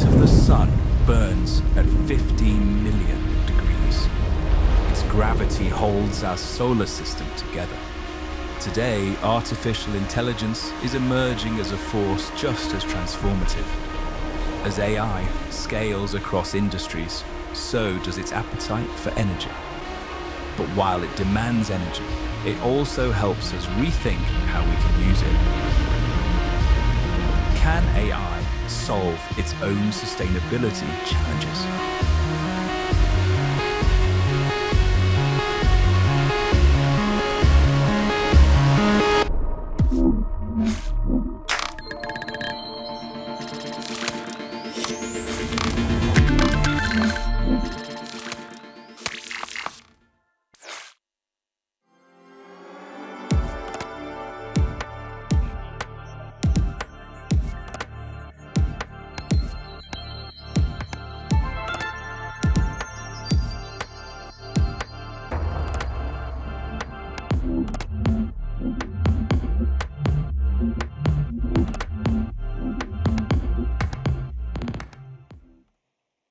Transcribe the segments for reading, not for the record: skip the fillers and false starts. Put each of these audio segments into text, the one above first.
heart of the sun burns at 15 million degrees. Its gravity holds our solar system together. Today, artificial intelligence is emerging as a force just as transformative. As AI scales across industries, so does its appetite for energy. But while it demands energy, it also helps us rethink how we can use it. Can AI solve its own sustainability challenges?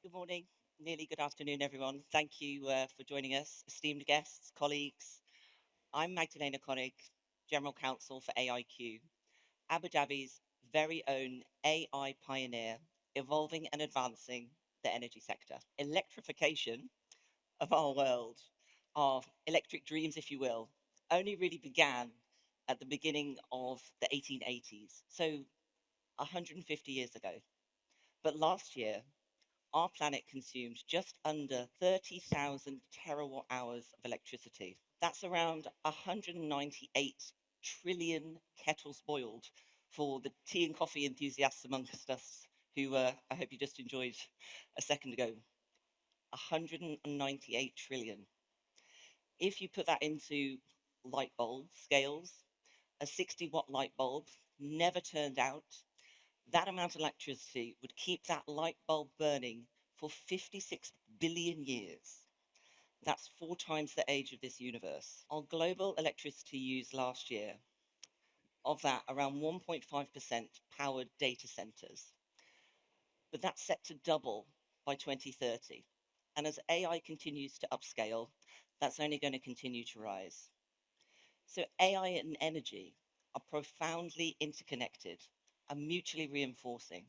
Good morning, nearly good afternoon, everyone. Thank you for joining us, esteemed guests, colleagues. I'm Magdalena Konig, General Counsel for AIQ, Abu Dhabi's very own AI pioneer, evolving and advancing the energy sector. Electrification of our world, our electric dreams, if you will, only really began at the beginning of the 1880s, so 150 years ago. But last year, our planet consumed just under 30,000 terawatt hours of electricity. That's around 198 trillion kettles boiled for the tea and coffee enthusiasts amongst us who I hope you just enjoyed a second ago. 198 trillion. If you put that into light bulb scales, a 60-watt light bulb never turned out. That amount of electricity would keep that light bulb burning for 56 billion years. That's 4 times the age of this universe. Our global electricity use last year, of that, around 1.5% powered data centers. But that's set to double by 2030. And as AI continues to upscale, that's only going to continue to rise. So AI and energy are profoundly interconnected and mutually reinforcing.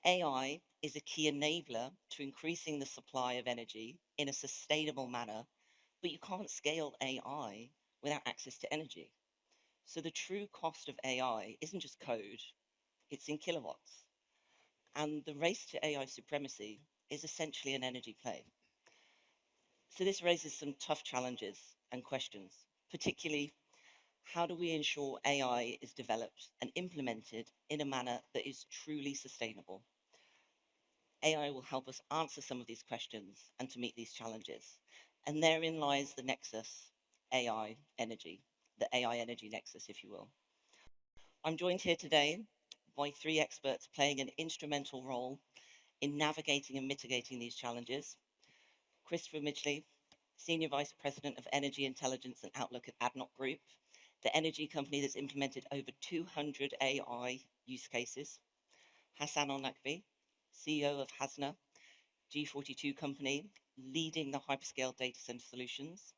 AI is a key enabler to increasing the supply of energy in a sustainable manner, but you can't scale AI without access to energy. So the true cost of AI isn't just code, it's in kilowatts. And the race to AI supremacy is essentially an energy play. So this raises some tough challenges and questions, particularly how do we ensure AI is developed and implemented in a manner that is truly sustainable? AI will help us answer some of these questions and to meet these challenges. And therein lies the Nexus AI energy, the AI energy Nexus, if you will. I'm joined here today by 3 experts playing an instrumental role in navigating and mitigating these challenges. Christopher Midgley, Senior Vice President of Energy Intelligence and Outlook at ADNOC Group, the energy company that's implemented over 200 AI use cases. Hassan Alnaqbi, CEO of Khazna, G42 company, leading the hyperscale data center solutions.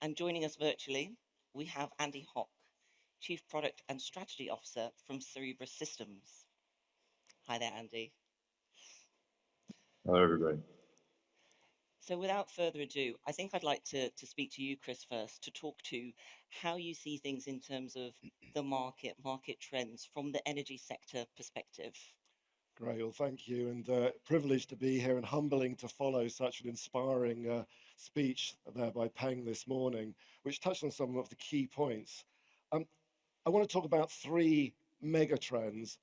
And joining us virtually, we have Andy Hock, Chief Product and Strategy Officer from Cerebras Systems. Hi there, Andy. Hello, everybody. So without further ado, I think I'd like to speak to you, Chris, first, to talk to how you see things in terms of the market trends from the energy sector perspective. Great, well, thank you, and privileged to be here and humbling to follow such an inspiring speech there by Peng this morning, which touched on some of the key points. I want to talk about 3 mega trends.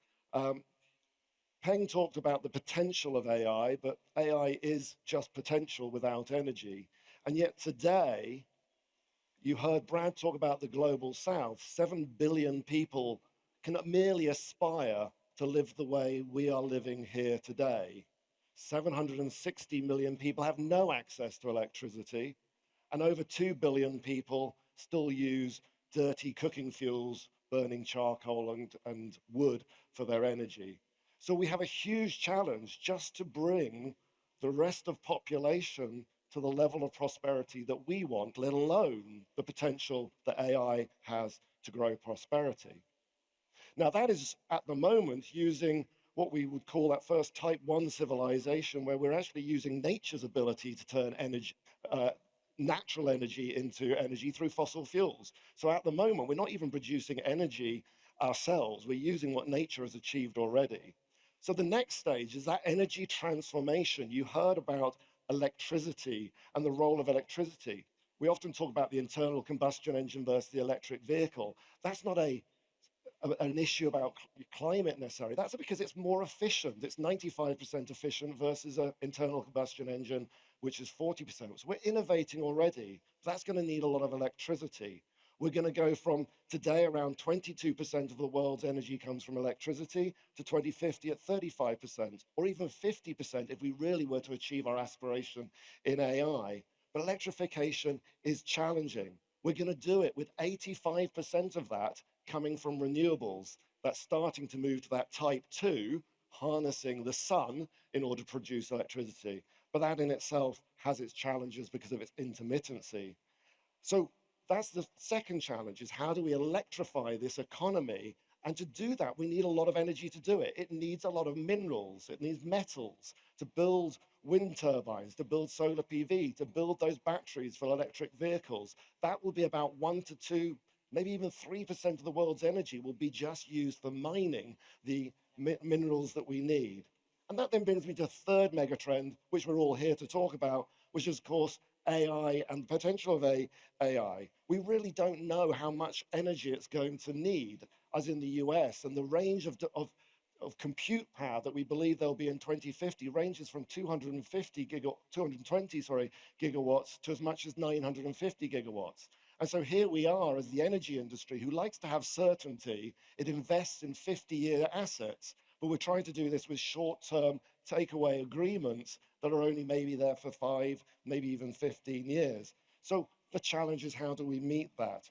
Peng talked about the potential of AI, but AI is just potential without energy. And yet today, you heard Brad talk about the global south. 7 billion people can merely aspire to live the way we are living here today. 760 million people have no access to electricity, and over 2 billion people still use dirty cooking fuels, burning charcoal and wood for their energy. So we have a huge challenge just to bring the rest of population to the level of prosperity that we want, let alone the potential that AI has to grow prosperity. Now, that is at the moment using what we would call that first type 1 civilization, where we're actually using nature's ability to turn energy, natural energy into energy through fossil fuels. So at the moment, we're not even producing energy ourselves. We're using what nature has achieved already. So the next stage is that energy transformation. You heard about electricity and the role of electricity. We often talk about the internal combustion engine versus the electric vehicle. That's not an issue about climate necessarily. That's because it's more efficient. It's 95% efficient versus an internal combustion engine, which is 40%. So we're innovating already. That's going to need a lot of electricity. We're going to go from today around 22% of the world's energy comes from electricity to 2050 at 35%, or even 50% if we really were to achieve our aspiration in AI. But electrification is challenging. We're going to do it with 85% of that coming from renewables. That's starting to move to that type 2, harnessing the sun in order to produce electricity. But that in itself has its challenges because of its intermittency. So that's the second challenge, is how do we electrify this economy? And to do that, we need a lot of energy to do it. It needs a lot of minerals. It needs metals to build wind turbines, to build solar PV, to build those batteries for electric vehicles. That will be about 1 to 2, maybe even 3% of the world's energy will be just used for mining the minerals that we need. And that then brings me to the third megatrend, which we're all here to talk about, which is, of course, AI and the potential of AI. We really don't know how much energy it's going to need, as in the US, and the range of compute power that we believe there'll be in 2050 ranges from 220 gigawatts to as much as 950 gigawatts. And so here we are as the energy industry who likes to have certainty. It invests in 50-year assets, but we're trying to do this with short-term takeaway agreements that are only maybe there for 5, maybe even 15 years. So the challenge is, how do we meet that?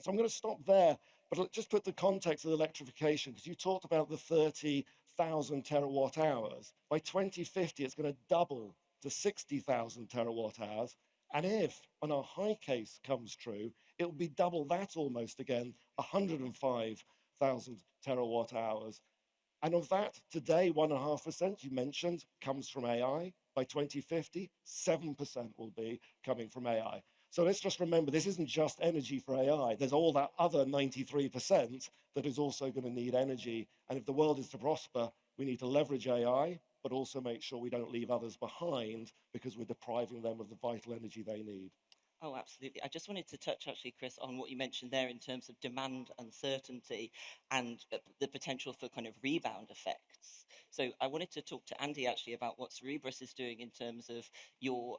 So I'm going to stop there, but let's just put the context of electrification, because you talked about the 30,000 terawatt hours. By 2050, it's going to double to 60,000 terawatt hours. And if, on our high case comes true, it will be double that almost again, 105,000 terawatt hours. And of that, today, 1.5% you mentioned comes from AI. By 2050, 7% will be coming from AI. So let's just remember, this isn't just energy for AI. There's all that other 93% that is also going to need energy. And if the world is to prosper, we need to leverage AI, but also make sure we don't leave others behind because we're depriving them of the vital energy they need. Oh, absolutely. I just wanted to touch actually, Chris, on what you mentioned there in terms of demand uncertainty and the potential for kind of rebound effects. So I wanted to talk to Andy actually about what Cerebras is doing in terms of your,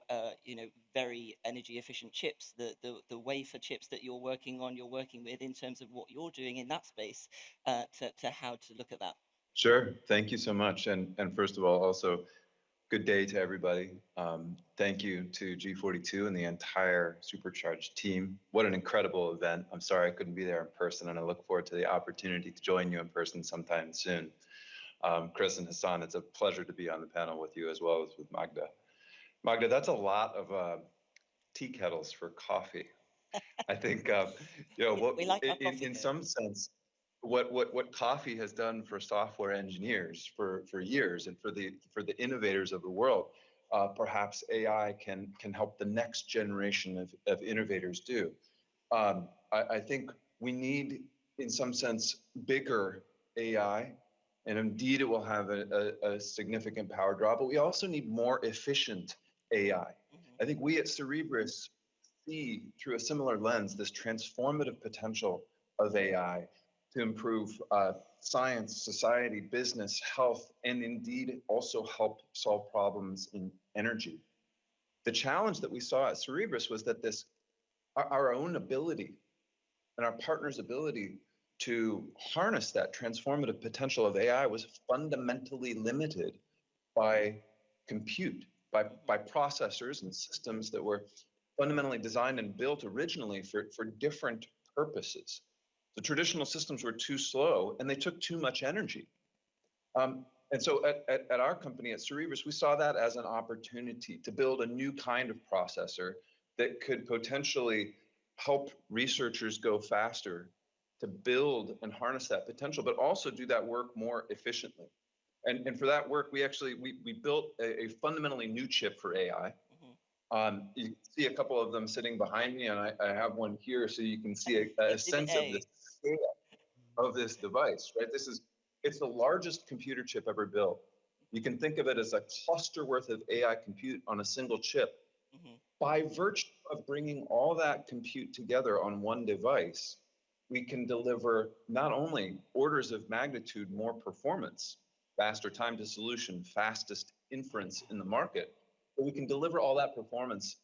very energy efficient chips, the wafer chips that you're working with in terms of what you're doing in that space, to how to look at that. Sure. Thank you so much. And first of all, also, good day to everybody. Thank you to G42 and the entire Supercharged team. What an incredible event. I'm sorry I couldn't be there in person, and I look forward to the opportunity to join you in person sometime soon. Chris and Hassan, it's a pleasure to be on the panel with you as well as with Magda. Magda, that's a lot of tea kettles for coffee. I think, We like our coffee in some sense, what coffee has done for software engineers for years and for the innovators of the world, perhaps AI can help the next generation of innovators do. I think we need, in some sense, bigger AI, and indeed it will have a significant power draw, but we also need more efficient AI. Mm-hmm. I think we at Cerebras see through a similar lens this transformative potential of AI to improve science, society, business, health, and indeed also help solve problems in energy. The challenge that we saw at Cerebras was that our own ability and our partners' ability to harness that transformative potential of AI was fundamentally limited by compute, by processors and systems that were fundamentally designed and built originally for different purposes. The traditional systems were too slow and they took too much energy. And so at our company, at Cerebras, we saw that as an opportunity to build a new kind of processor that could potentially help researchers go faster to build and harness that potential, but also do that work more efficiently. And for that work, we built a fundamentally new chip for AI. You can see a couple of them sitting behind me, and I have one here, so you can see a sense of the scale of this device, right? It's the largest computer chip ever built. You can think of it as a cluster worth of AI compute on a single chip. By virtue of bringing all that compute together on one device, we can deliver not only orders of magnitude more performance, faster time to solution, fastest inference in the market, but we can deliver all that performance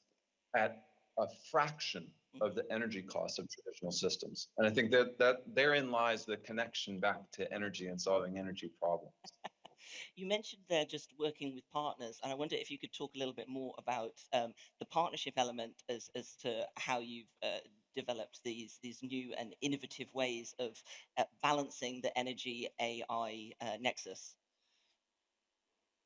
at a fraction of the energy costs of traditional systems. And I think that therein lies the connection back to energy and solving energy problems. You mentioned there just working with partners, and I wonder if you could talk a little bit more about the partnership element as to how you've developed these new and innovative ways of balancing the energy AI nexus.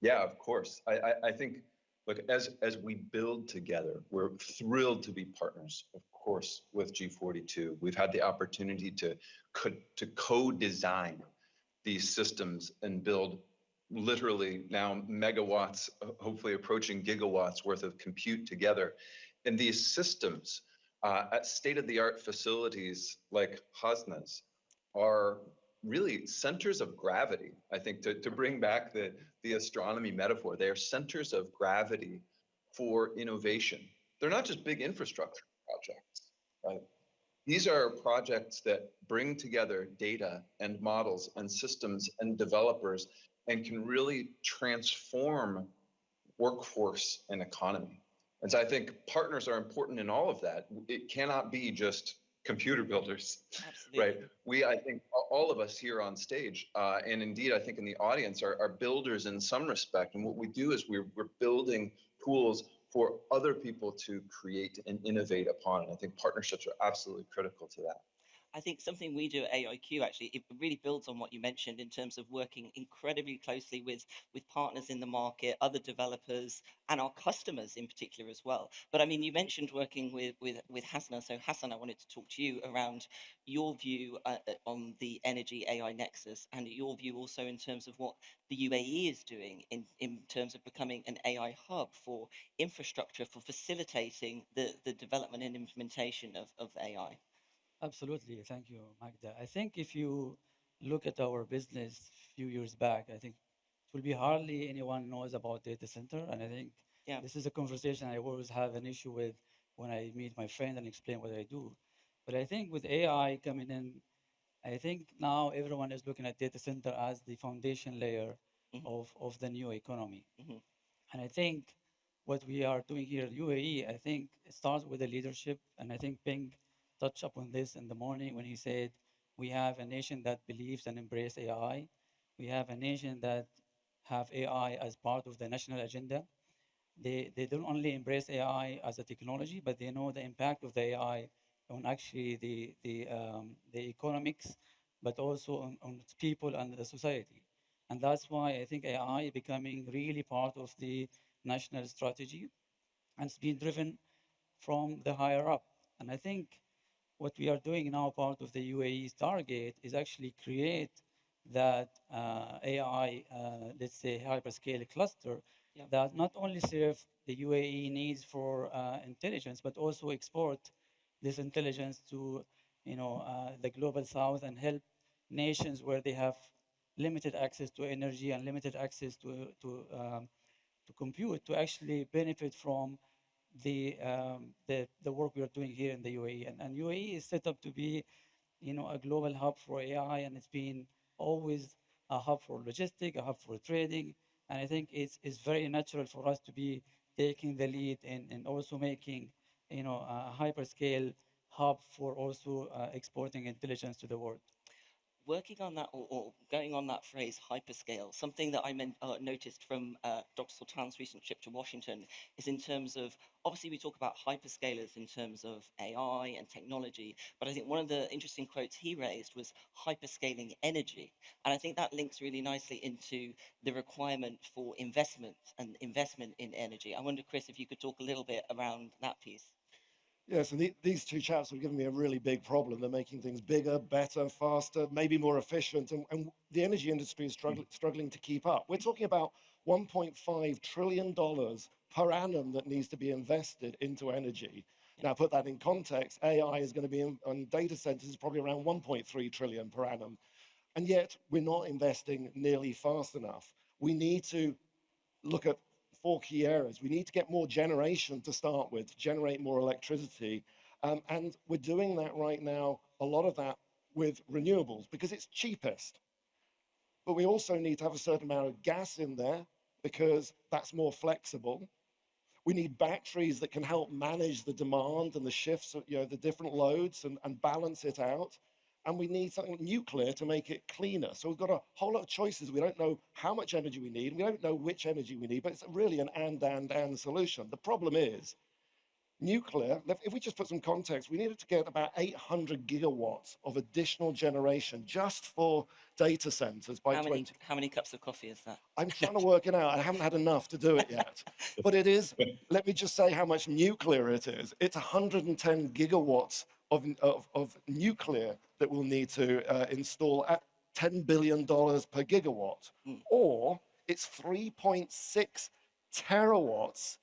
Yeah, of course. I think, look, as we build together, we're thrilled to be partners, of course, with G42. We've had the opportunity to co-design these systems and build literally now megawatts, hopefully approaching gigawatts worth of compute together. And these systems at state-of-the-art facilities like Khazna's are really centers of gravity. I think to bring back the astronomy metaphor, they are centers of gravity for innovation. They're not just big infrastructure projects, right? These are projects that bring together data and models and systems and developers and can really transform workforce and economy. And so I think partners are important in all of that. It cannot be just computer builders. Absolutely. Right? I think all of us here on stage, and indeed I think in the audience, are builders in some respect. And what we do is we're building tools for other people to create and innovate upon. And I think partnerships are absolutely critical to that. I think something we do at AIQ actually, it really builds on what you mentioned in terms of working incredibly closely with partners in the market, other developers, and our customers in particular as well. But I mean, you mentioned working with Khazna. So Hassan, I wanted to talk to you around your view on the energy AI nexus and your view also in terms of what the UAE is doing in terms of becoming an AI hub for infrastructure, for facilitating the development and implementation of AI. Absolutely. Thank you, Magda. I think if you look at our business a few years back, I think it will be hardly anyone knows about data center. And I think this is a conversation I always have an issue with when I meet my friend and explain what I do. But I think with AI coming in, I think now everyone is looking at data center as the foundation layer of the new economy. And I think what we are doing here at UAE, I think it starts with the leadership. And I think Ping touched upon this in the morning when he said, we have a nation that believes and embraces AI. We have a nation that have AI as part of the national agenda. They don't only embrace AI as a technology, but they know the impact of the AI on actually the economics, but also on its people and the society. And that's why I think AI is becoming really part of the national strategy, and it's being driven from the higher up. And I think what we are doing now, part of the UAE's target, is actually create that AI, let's say, hyperscale cluster that not only serve the UAE needs for intelligence, but also export this intelligence to, the global south and help nations where they have limited access to energy and limited access to compute to actually benefit from the work we are doing here in the UAE. And UAE is set up to be, a global hub for AI, and it's been always a hub for logistics, a hub for trading. And I think it's very natural for us to be taking the lead and also making, a hyperscale hub for also exporting intelligence to the world. working on that, or going on that phrase, hyperscale, something that I noticed from Dr. Sultan's recent trip to Washington is in terms of, obviously we talk about hyperscalers in terms of AI and technology, but I think one of the interesting quotes he raised was hyperscaling energy. And I think that links really nicely into the requirement for investment and investment in energy. I wonder, Chris, if you could talk a little bit around that piece. Yes, and these two chaps have given me a really big problem. They're making things bigger, better, faster, maybe more efficient, and the energy industry is struggling to keep up. We're talking about $1.5 trillion per annum that needs to be invested into energy. Now, put that in context, AI is going to be on data centers probably around 1.3 trillion per annum, and yet we're not investing nearly fast enough. We need to look at 4 key areas. We need to get more generation to start with, to generate more electricity. And we're doing that right now, a lot of that with renewables, because it's cheapest. But we also need to have a certain amount of gas in there, because that's more flexible. We need batteries that can help manage the demand and the shifts of, the different loads and balance it out. And we need something nuclear to make it cleaner. So we've got a whole lot of choices. We don't know how much energy we need. We don't know which energy we need, but it's really an and solution. The problem is nuclear, if we just put some context, we needed to get about 800 gigawatts of additional generation just for data centers by How many cups of coffee is that? I'm trying to work it out. I haven't had enough to do it yet. But it is, let me just say how much nuclear it is. It's 110 gigawatts of nuclear that we'll need to install at $10 billion per gigawatt. Or it's 3.6 terawatts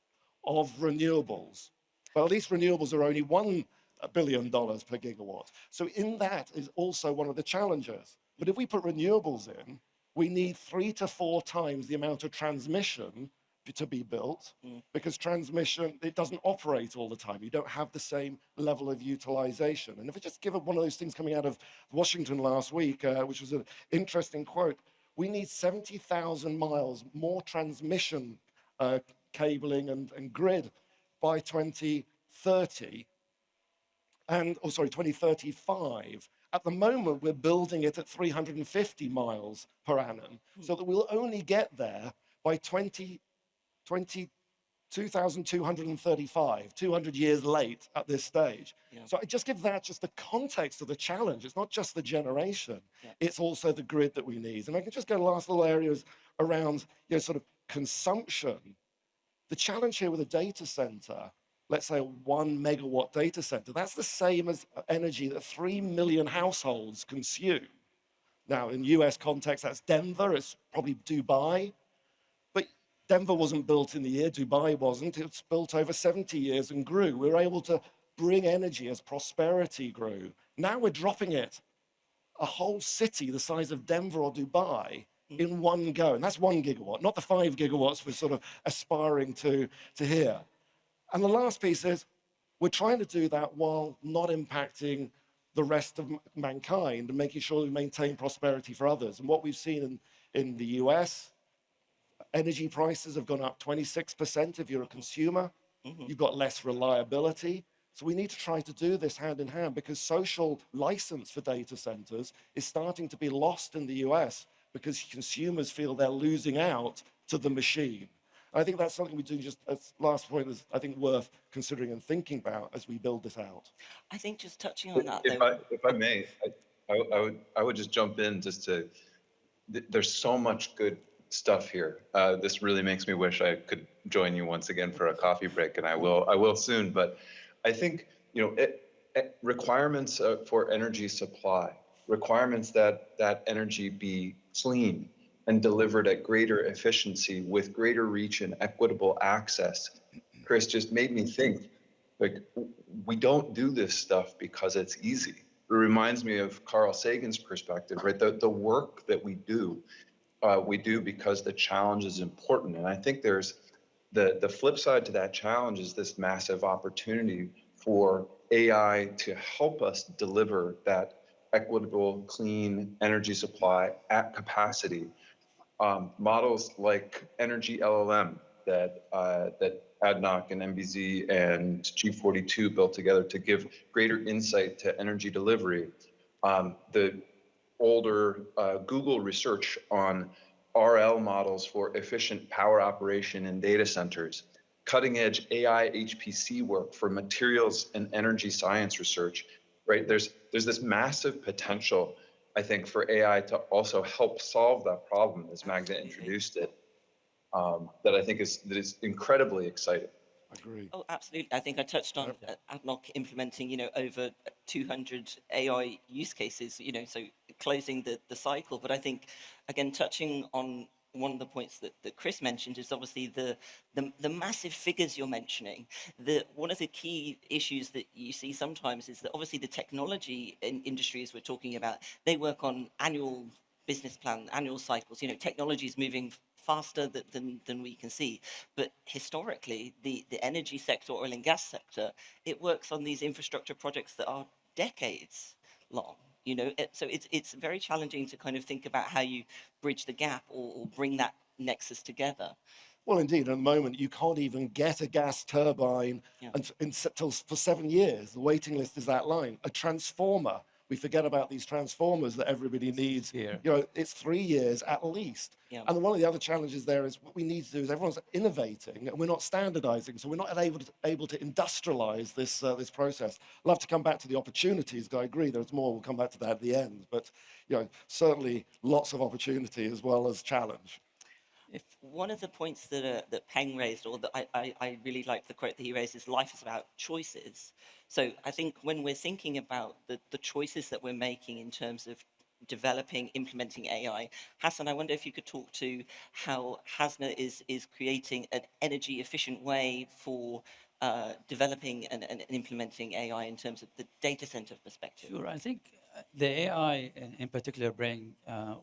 of renewables. Well, these renewables are only $1 billion per gigawatt. So in that is also one of the challenges. But if we put renewables in, we need 3 to 4 times the amount of transmission to be built, because transmission, it doesn't operate all the time. You don't have the same level of utilization. And if we just give it one of those things coming out of Washington last week, which was an interesting quote, we need 70,000 miles more transmission cabling and grid by 2030, 2035. At the moment, we're building it at 350 miles per annum, so that we'll only get there by 2235, 200 years late at this stage. Yeah. So I just give that just the context of the challenge. It's not just the generation, it's also the grid that we need. And I can just go to the last little areas around sort of consumption. The challenge here with a data center, let's say a 1 megawatt data center, that's the same as energy that 3 million households consume. Now, in US context, that's Denver, it's probably Dubai. But Denver wasn't built in the year, Dubai wasn't. It was built over 70 years and grew. We were able to bring energy as prosperity grew. Now we're dropping it, a whole city the size of Denver or Dubai, in one go. And that's 1 gigawatt, not the 5 gigawatts we're sort of aspiring to here. And the last piece is, we're trying to do that while not impacting the rest of mankind and making sure we maintain prosperity for others. And what we've seen in the US, energy prices have gone up 26% if you're a consumer. You've got less reliability. So we need to try to do this hand in hand, because social license for data centers is starting to be lost in the US because consumers feel they're losing out to the machine. I think that's something we do, just as last point, is I think worth considering and thinking about as we build this out. I think just touching on that, if I may, I would just jump in just to, there's so much good stuff here. This really makes me wish I could join you once again for a coffee break, and I will soon. But I think, requirements for energy supply, requirements that energy be clean and delivered at greater efficiency with greater reach and equitable access. Chris, just made me think, like, we don't do this stuff because it's easy. It reminds me of Carl Sagan's perspective, right? The work that we do because the challenge is important. And I think there's the flip side to that challenge is this massive opportunity for AI to help us deliver that equitable, clean energy supply at capacity. Models like Energy LLM that ADNOC and MBZ and G42 built together to give greater insight to energy delivery. The older Google research on RL models for efficient power operation in data centers, cutting edge AI HPC work for materials and energy science research, right? There's this massive potential, I think, for AI to also help solve that problem, as Magda introduced it, that I think is incredibly exciting. Agree. Oh, absolutely. I think I touched on ADNOC implementing, over 200 AI use cases, so closing the cycle. But I think, again, touching on one of the points that Chris mentioned is obviously the massive figures you're mentioning. One of the key issues that you see sometimes is that obviously the technology industries we're talking about, they work on annual business plan, annual cycles. Technology is moving faster than we can see. But historically, the energy sector, oil and gas sector, it works on these infrastructure projects that are decades long. So it's very challenging to kind of think about how you bridge the gap or bring that nexus together. Well, indeed, at the moment, you can't even get a gas turbine until for 7 years. The waiting list is that line. A transformer, we forget about these transformers that everybody needs. Here. It's 3 years at least. Yeah. And one of the other challenges there is what we need to do is everyone's innovating and we're not standardizing, so we're not able to industrialize this process. I'd love to come back to the opportunities, I agree there's more, we'll come back to that at the end, but certainly lots of opportunity as well as challenge. If one of the points that Peng raised, or that I really like the quote that he raised, is life is about choices. So I think when we're thinking about the choices that we're making in terms of developing, implementing AI, Hassan, I wonder if you could talk to how Khazna is creating an energy efficient way for developing and implementing AI in terms of the data center perspective. Sure. I think the AI in particular bring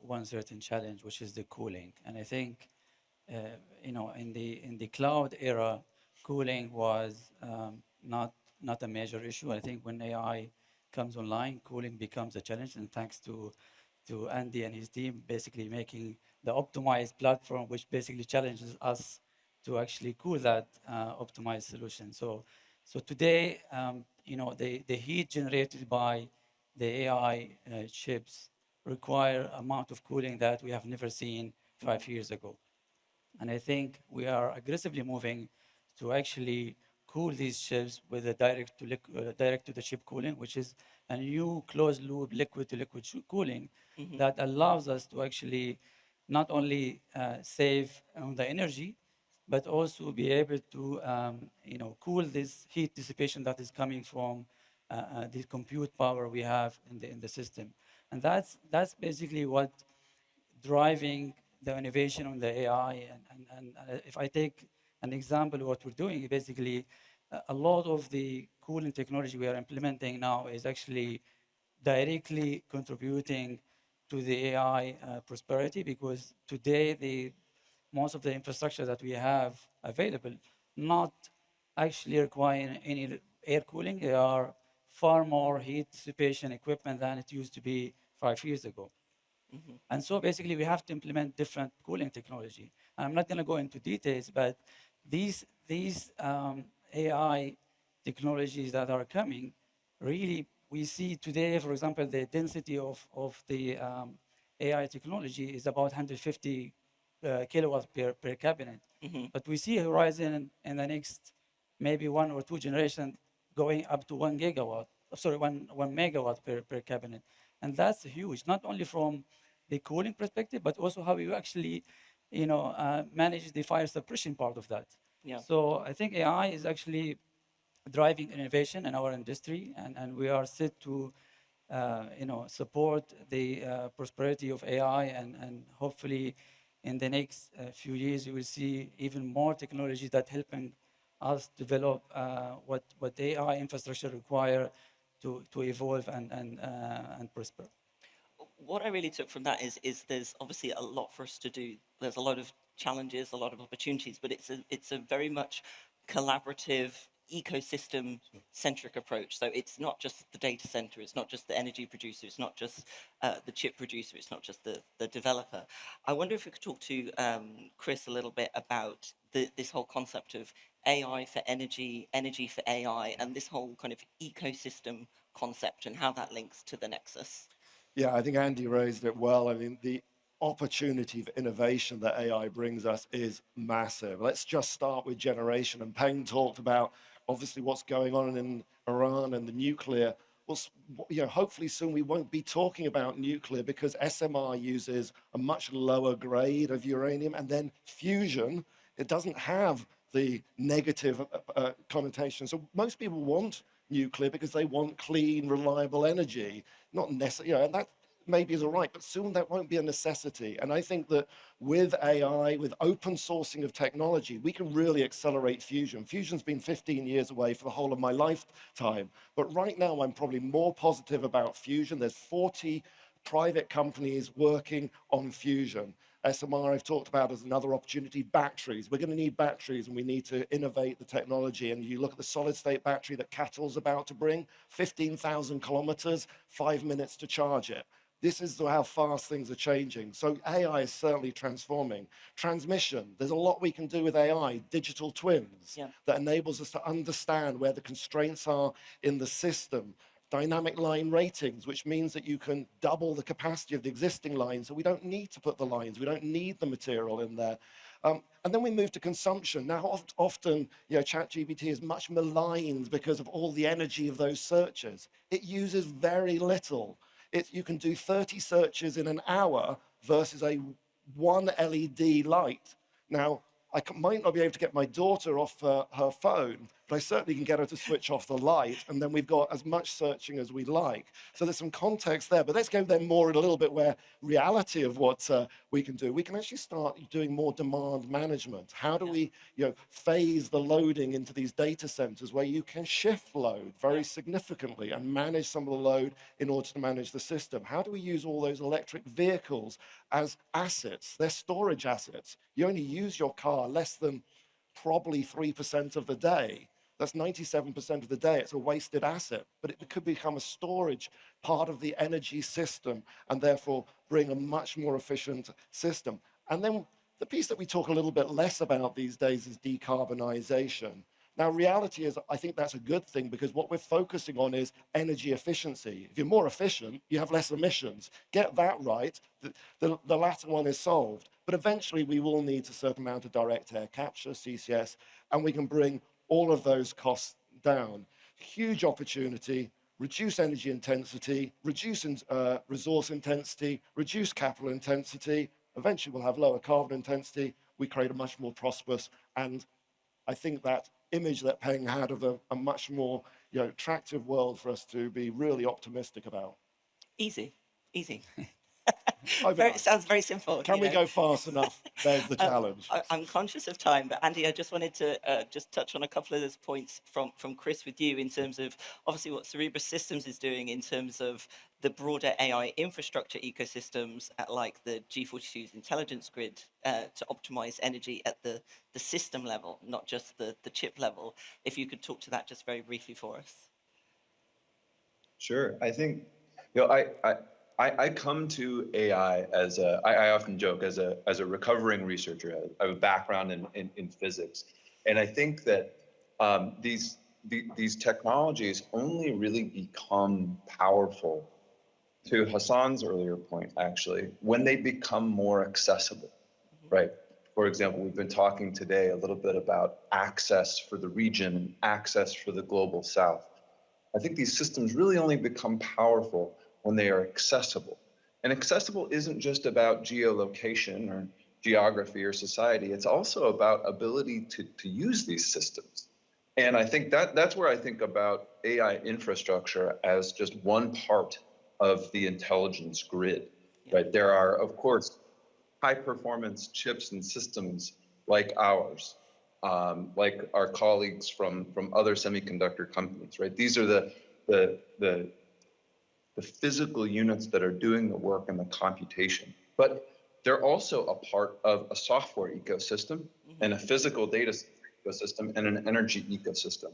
one certain challenge, which is the cooling. And I think, in the cloud era, cooling was not a major issue. I think when AI comes online, cooling becomes a challenge. And thanks to Andy and his team, basically making the optimized platform, which basically challenges us to actually cool that optimized solution. So today, the heat generated by the AI chips require amount of cooling that we have never seen 5 years ago. And I think we are aggressively moving to actually cool these chips with a direct to the chip cooling, which is a new closed loop liquid to liquid cooling that allows us to actually not only save on the energy, but also be able to cool this heat dissipation that is coming from the compute power we have in the system. And that's basically what driving the innovation on the AI. And if I take an example of what we're doing, basically a lot of the cooling technology we are implementing now is actually directly contributing to the AI prosperity, because today most of the infrastructure that we have available not actually requiring any air cooling. They are far more heat dissipation equipment than it used to be 5 years ago. And so basically we have to implement different cooling technology. And I'm not going to go into details, but these AI technologies that are coming, really we see today, for example, the density of the AI technology is about 150 kilowatts per cabinet. But we see a horizon in the next maybe 1 or 2 generations going up to 1 megawatt per cabinet. And that's huge, not only from the cooling perspective, but also how you actually, manage the fire suppression part of that. Yeah. So I think AI is actually driving innovation in our industry, and we are set to, support the prosperity of AI, and hopefully in the next few years you will see even more technology that helping us develop what AI infrastructure require to evolve and prosper. What I really took from that is there's obviously a lot for us to do. There's a lot of challenges, a lot of opportunities, but it's a very much collaborative, ecosystem centric approach. So it's not just the data center, it's not just the energy producer, it's not just the chip producer, it's not just the developer. I wonder if we could talk to Chris a little bit about this whole concept of AI for energy, energy for AI, and this whole kind of ecosystem concept and how that links to the Nexus. Yeah, I think Andy raised it well. I mean, the opportunity for innovation that AI brings us is massive. Let's just start with generation. And Peng talked about obviously what's going on in Iran and the nuclear. Well, hopefully soon we won't be talking about nuclear because SMR uses a much lower grade of uranium, and then fusion, it doesn't have the negative connotation. So most people want nuclear because they want clean, reliable energy, not necessarily, and that maybe is all right, but soon that won't be a necessity. And I think that with AI, with open sourcing of technology, we can really accelerate fusion. Fusion's been 15 years away for the whole of my lifetime, but right now I'm probably more positive about fusion. There's 40 private companies working on fusion. SMR I've talked about as another opportunity. Batteries, we're going to need batteries, and we need to innovate the technology. And you look at the solid state battery that CATL's about to bring, 15,000 kilometers, 5 minutes to charge it. This is how fast things are changing. So AI is certainly transforming. Transmission, there's a lot we can do with AI, digital twins, that enables us to understand where the constraints are in the system. Dynamic line ratings, which means that you can double the capacity of the existing lines, so we don't need to put the lines, we don't need the material in there. And then we move to consumption. Now, often, ChatGPT is much maligned because of all the energy of those searches. It uses very little. You can do 30 searches in an hour versus a 1 LED light. Now, I might not be able to get my daughter off her phone, but I certainly can get her to switch off the light, and then we've got as much searching as we like. So there's some context there, but let's go then more in a little bit where reality of what we can do. We can actually start doing more demand management. How do we phase the loading into these data centers where you can shift load very significantly and manage some of the load in order to manage the system? How do we use all those electric vehicles as assets? They're storage assets. You only use your car less than probably 3% of the day. That's 97% of the day. It's a wasted asset, but it could become a storage part of the energy system and therefore bring a much more efficient system. And then the piece that we talk a little bit less about these days is decarbonization. Now, reality is, I think that's a good thing because what we're focusing on is energy efficiency. If you're more efficient, you have less emissions. Get that right, the latter one is solved. But eventually, we will need a certain amount of direct air capture, CCS, and we can bring all of those costs down. Huge opportunity, reduce energy intensity, reduce resource intensity, reduce capital intensity. Eventually, we'll have lower carbon intensity. We create a much more prosperous, and I think that image that Peng had of a much more attractive world for us to be really optimistic about. Easy. It sounds very simple. Can we go fast enough? There's the challenge. I'm conscious of time, but Andy, I just wanted to just touch on a couple of those points from Chris with you in terms of obviously what Cerebras Systems is doing in terms of the broader AI infrastructure ecosystems at like the G42's intelligence grid to optimize energy at the system level, not just the chip level. If you could talk to that just very briefly for us. Sure. I think, I come to AI as I often joke as a recovering researcher. I have a background in physics, and I think that these technologies only really become powerful, to Hassan's earlier point, actually, when they become more accessible, right? For example, we've been talking today a little bit about access for the region and access for the global south. I think these systems really only become powerful when they are accessible. And accessible isn't just about geolocation or geography or society. It's also about ability to use these systems. And I think that's where I think about AI infrastructure as just one part of the intelligence grid, right? There are, of course, high performance chips and systems like ours, like our colleagues from other semiconductor companies, right? These are the physical units that are doing the work and the computation, but they're also a part of a software ecosystem and a physical data ecosystem and an energy ecosystem.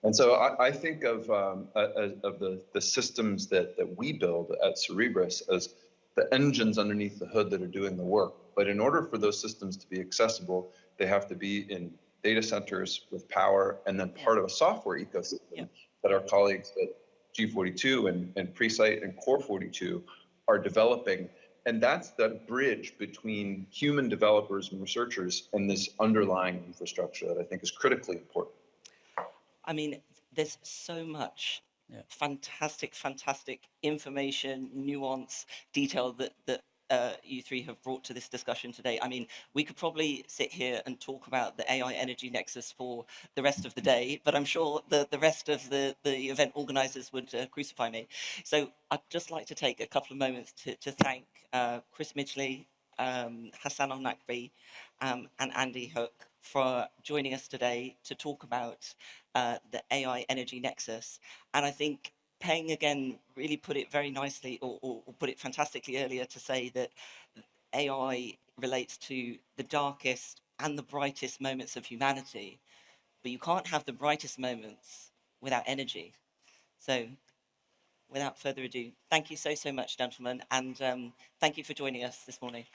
And so I think of the systems that we build at Cerebras as the engines underneath the hood that are doing the work. But in order for those systems to be accessible, they have to be in data centers with power and then part of a software ecosystem that our colleagues at G42 and Presight and Core 42 are developing. And that's the bridge between human developers and researchers and this underlying infrastructure that I think is critically important. I mean, there's so much fantastic information, nuance, detail that you three have brought to this discussion today. I mean, we could probably sit here and talk about the AI Energy Nexus for the rest of the day, but I'm sure the rest of the event organizers would crucify me. So I'd just like to take a couple of moments to thank Chris Midgley, Hassan Alnaqbi, and Andy Hock for joining us today to talk about the AI Energy Nexus. And I think Peng again really put it very nicely, or put it fantastically earlier, to say that AI relates to the darkest and the brightest moments of humanity, but you can't have the brightest moments without energy. So without further ado, thank you so much, gentlemen, and thank you for joining us this morning.